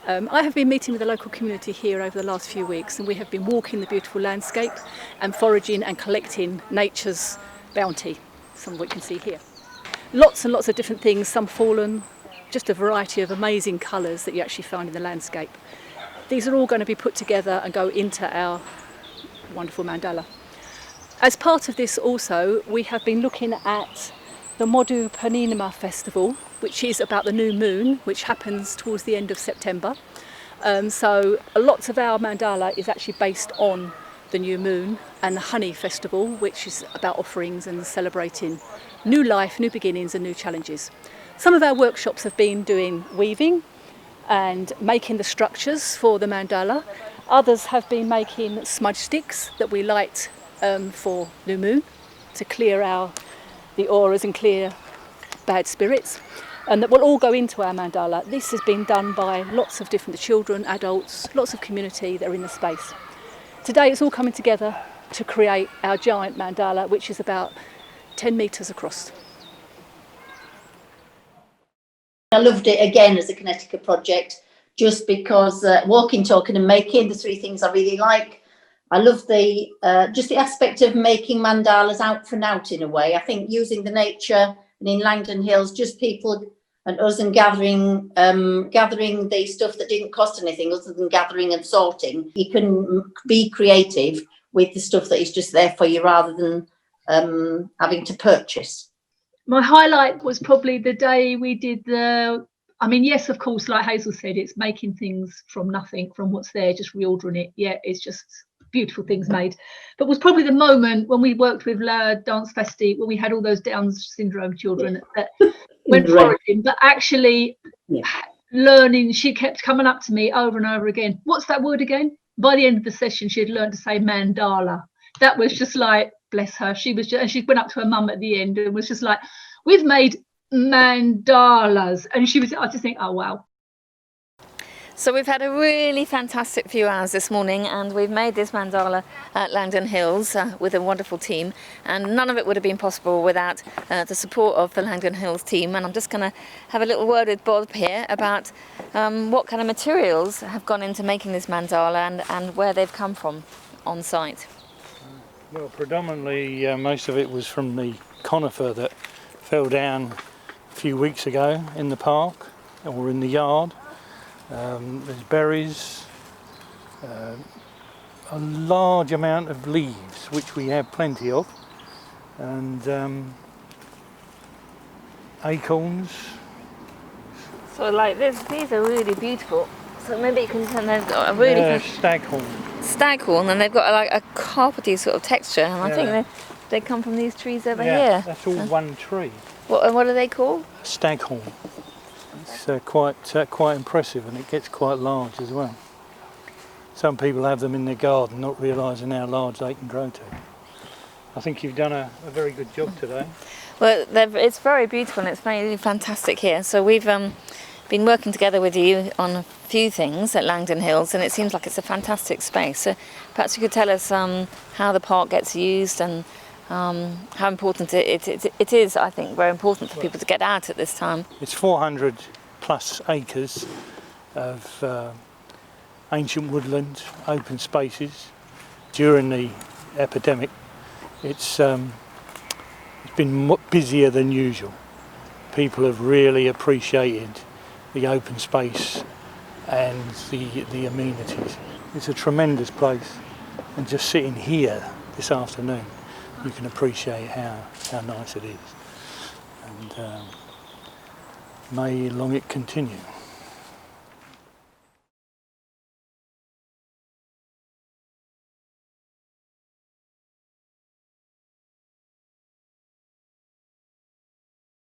I have been meeting with the local community here over the last few weeks, and we have been walking the beautiful landscape and foraging and collecting nature's bounty, some of what you can see here. Lots and lots of different things, some fallen, just a variety of amazing colours that you actually find in the landscape. These are all going to be put together and go into our wonderful mandala. As part of this also, we have been looking at the Modu Purnima Festival, which is about the new moon, which happens towards the end of September. So lots of our mandala is actually based on the new moon, and the Honey Festival, which is about offerings and celebrating new life, new beginnings and new challenges. Some of our workshops have been doing weaving and making the structures for the mandala. Others have been making smudge sticks that we light for new moon to clear the auras and clear bad spirits, and that will all go into our mandala. This has been done by lots of different children, adults, lots of community that are in the space. Today it's all coming together to create our giant mandala, which is about 10 metres across. I loved it again as a Connecticut project, just because walking, talking and making, the three things I really like. I love the just the aspect of making mandalas out for out in a way. I think using the nature, and in Langdon Hills, just people and us, and gathering the stuff that didn't cost anything other than gathering and sorting. You can be creative with the stuff that is just there for you rather than having to purchase. My highlight was probably the day we did yes, of course, like Hazel said, it's making things from nothing, from what's there, just reordering it. Yeah, it's just beautiful things made. But was probably the moment when we worked with La Dance Festi, when we had all those Down syndrome children that went foraging, but actually learning. She kept coming up to me over and over again. What's that word again? By the end of the session, she had learned to say mandala. That was just like, bless her. She was just, and she went up to her mum at the end and was just like, we've made mandalas. And I just think, oh wow. So we've had a really fantastic few hours this morning, and we've made this mandala at Langdon Hills with a wonderful team, and none of it would have been possible without the support of the Langdon Hills team. And I'm just going to have a little word with Bob here about what kind of materials have gone into making this mandala and where they've come from on site. Well, predominantly most of it was from the conifer that fell down a few weeks ago in the park or in the yard. There's berries, a large amount of leaves, which we have plenty of, and acorns. So like this, these are really beautiful. So maybe you can turn those a really staghorn. Staghorn, and they've got like a carpety sort of texture, and I think they come from these trees over here. That's all one tree. What are they called? Staghorn. It's quite impressive, and it gets quite large as well. Some people have them in their garden, not realising how large they can grow to. I think you've done a very good job today. Well, it's very beautiful, and it's really fantastic here. So we've been working together with you on a few things at Langdon Hills, and it seems like it's a fantastic space. So perhaps you could tell us how the park gets used and how important it is, I think, very important for people to get out at this time. It's 400 plus acres of ancient woodland, open spaces. During the epidemic, it's been busier than usual. People have really appreciated the open space and the amenities. It's a tremendous place, and just sitting here this afternoon, you can appreciate how nice it is, and may long it continue.